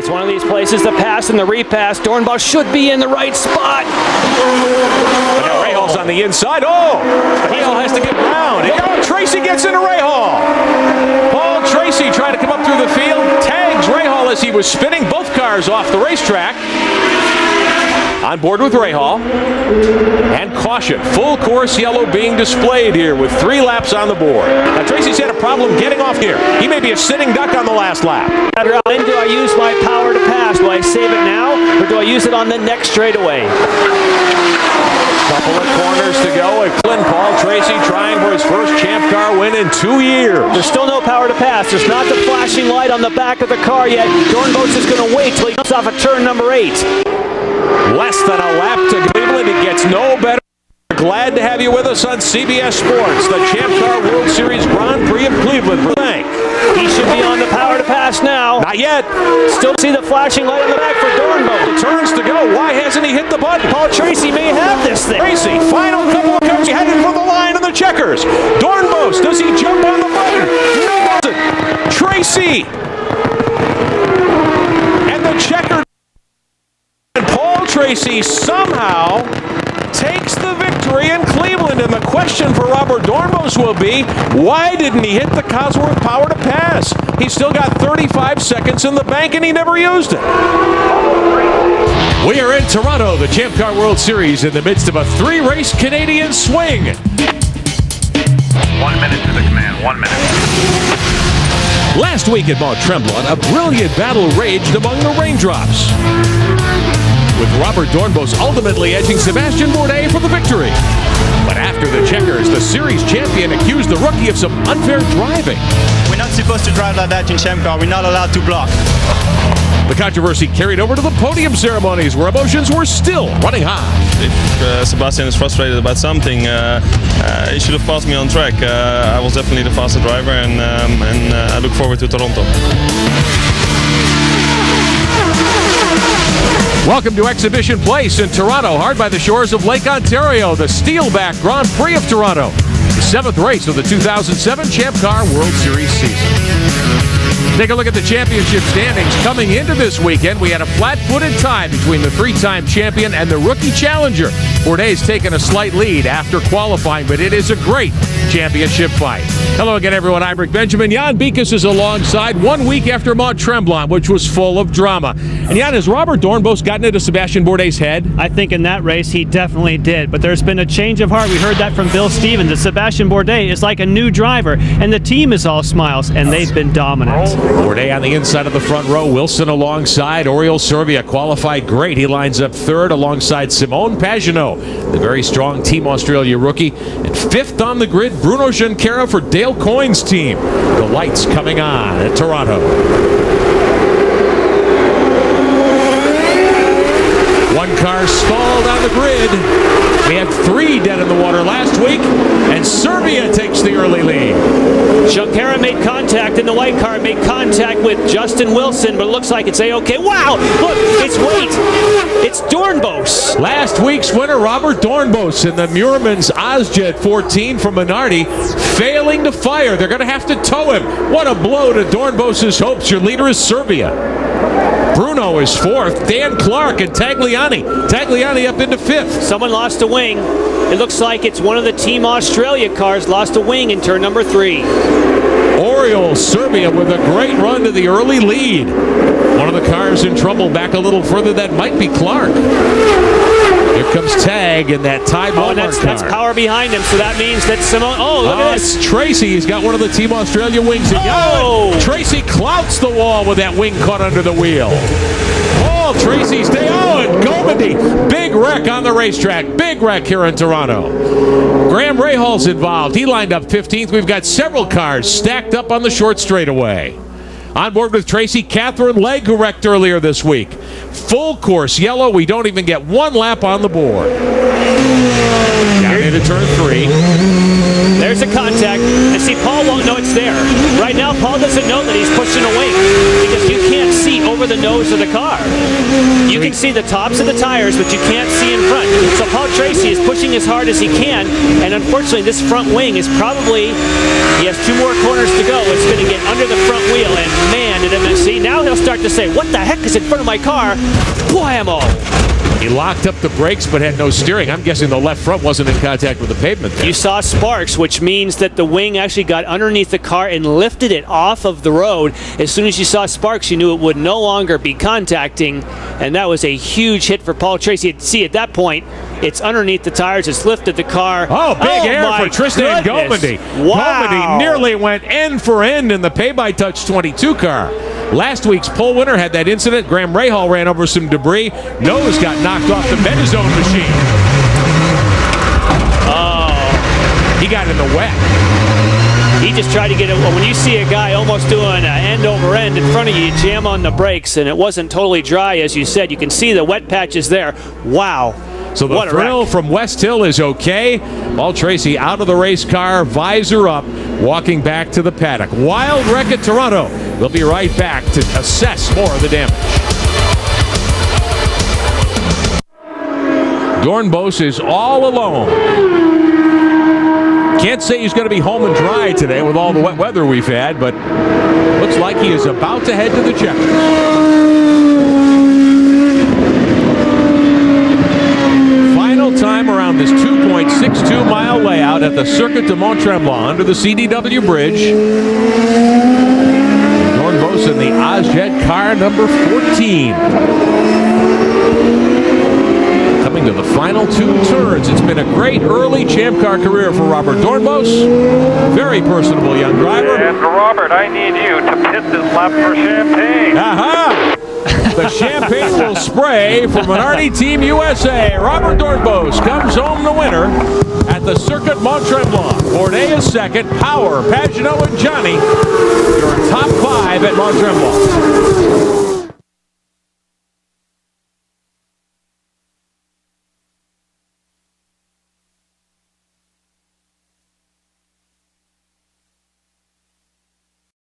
It's one of these places, the pass and the repass. Dornbos should be in the right spot. But now Rahal's on the inside. Oh! Rahal has to get round. Oh, Tracy gets into Rahal. Paul Tracy trying to come up through the field. Tags Rahal as he was spinning both cars off the racetrack. On board with Rahal. And caution. Full course yellow being displayed here with 3 laps on the board. Now Tracy's had a problem getting off here. He may be a sitting duck on the last lap. When do I use my power to pass? Do I save it now or do I use it on the next straightaway? Couple of corners to go. And Paul Tracy trying for his first Champ Car win in 2 years. There's still no power to pass. There's not the flashing light on the back of the car yet. Dornbos is going to wait till he comes off of turn number 8. Less than a lap to Cleveland. It gets no better. Glad to have you with us on CBS Sports. The Champ Car World Series Grand Prix of Cleveland. He should be on the power to pass now. Not yet. Still see the flashing light on the back for Dornbos. Turns to go. Why hasn't he hit the button? Paul Tracy may have this thing. Tracy, final couple of cars headed for the line of the checkers. Dornbos, does he jump on the button? No, doesn't. Tracy. And the checker. And Paul Tracy somehow takes the victory in Cleveland, and the question for Robert Dornbos will be, why didn't he hit the Cosworth power to pass? He's still got 35 seconds in the bank, and he never used it. We are in Toronto, the Champ Car World Series, in the midst of a 3-race Canadian swing. 1 minute to the command, 1 minute. Last week at Mont Tremblant, a brilliant battle raged among the raindrops, with Robert Dornbos ultimately edging Sebastian Bourdais for the victory. But after the checkers, the series champion accused the rookie of some unfair driving. We're not supposed to drive like that in Champ Car. We're not allowed to block. The controversy carried over to the podium ceremonies, where emotions were still running high. If Sebastian is frustrated about something, he should have passed me on track. I was definitely the faster driver, and I look forward to Toronto. Welcome to Exhibition Place in Toronto, hard by the shores of Lake Ontario, the Steelback Grand Prix of Toronto, the 7th race of the 2007 Champ Car World Series season. Take a look at the championship standings. Coming into this weekend, we had a flat-footed tie between the 3-time champion and the rookie challenger. Bourdais taken a slight lead after qualifying, but it is a great championship fight. Hello again, everyone. I'm Rick Benjamin. Jan Beekes is alongside 1 week after Mont Tremblant, which was full of drama. And Jan, has Robert Dornbos gotten into Sebastian Bourdais' head? I think in that race he definitely did, but there's been a change of heart. We heard that from Bill Stevens, that Sebastian Bourdais is like a new driver, and the team is all smiles, and they've been dominant. Bourdais on the inside of the front row. Wilson alongside. Oriol Servia qualified great. He lines up 3rd alongside Simone Pagenaud, the very strong Team Australia rookie. And 5th on the grid, Bruno Junqueira for Dale Coyne's team. The lights coming on at Toronto. One car stalled on the grid. We had 3 dead in the water last week, and Servia takes the early lead. Junqueira made contact, and the white car made contact with Justin Wilson, but it looks like it's A-OK. Wow! Look, it's It's Dornbos. Last week's winner, Robert Dornbos, in the Murman's Ozjet 14 from Minardi, failing to fire. They're going to have to tow him. What a blow to Dornbos' hopes. Your leader is Servia. Bruno is 4th. Dan Clark and Tagliani. Tagliani up into 5th. Someone lost a wing. It looks like it's one of the Team Australia cars lost a wing in turn number 3. Oriol Servia with a great run to the early lead. One of the cars in trouble back a little further. That might be Clark. Here comes Tag in that Tide Walmart car. That's power behind him, so that means that Simone... Oh, look at this. It's Tracy. He's got one of the Team Australia wings. Oh! Tracy clouts the wall with that wing caught under the wheel. Oh, Tracy's day. Oh, and Gomendy. Big wreck on the racetrack. Big wreck here in Toronto. Graham Rahal's involved. He lined up 15th. We've got several cars stacked up on the short straightaway. On board with Tracy, Catherine Legg, who wrecked earlier this week. Full course yellow. We don't even get 1 lap on the board. Down into turn 3. There's a contact. And see, Paul won't know it's there. Right now, Paul doesn't know that he's pushing a wing because you can't see over over the nose of the car. You can see the tops of the tires, but you can't see in front. So Paul Tracy is pushing as hard as he can, and unfortunately this front wing is probably, he has 2 more corners to go. It's going to get under the front wheel, and man, did MSC. Now he'll start to say, what the heck is in front of my car? Blammo! He locked up the brakes but had no steering. I'm guessing the left front wasn't in contact with the pavement there. You saw sparks, which means that the wing actually got underneath the car and lifted it off of the road. As soon as you saw sparks, you knew it would no longer be contacting, and that was a huge hit for Paul Tracy. See, at that point, it's underneath the tires. It's lifted the car. Oh, big air for Tristan Gomendy. Wow. Gomendy nearly went end for end in the pay-by-touch 22 car. Last week's pole winner had that incident. Graham Rahal ran over some debris. Nose got knocked off the Medizone machine. Oh. He got in the wet. He just tried to get it. Well, when you see a guy almost doing end over end in front of you, you jam on the brakes, and it wasn't totally dry, as you said. You can see the wet patches there. Wow. So the thrill from West Hill is okay. Paul Tracy out of the race car, visor up, walking back to the paddock. Wild wreck at Toronto. We'll be right back to assess more of the damage. Dornbos is all alone. Can't say he's going to be home and dry today with all the wet weather we've had, but looks like he is about to head to the checkers. Final time around this 2.62 mile layout at the Circuit de Mont-Tremblant under the CDW Bridge. Dornbos in the Ozjet car number 14. Coming to the final 2 turns. It's been a great early Champ Car career for Robert Dornbos. Very personable young driver. And Robert, I need you to pit this lap for champagne. Aha! The champagne will spray for Minardi Team USA. Robert Dornbos comes home the winner at the Circuit Mont-Tremblant. Bourdais is second. Power, Pagenaud, and Johnny, your top 5 at Mont-Tremblant.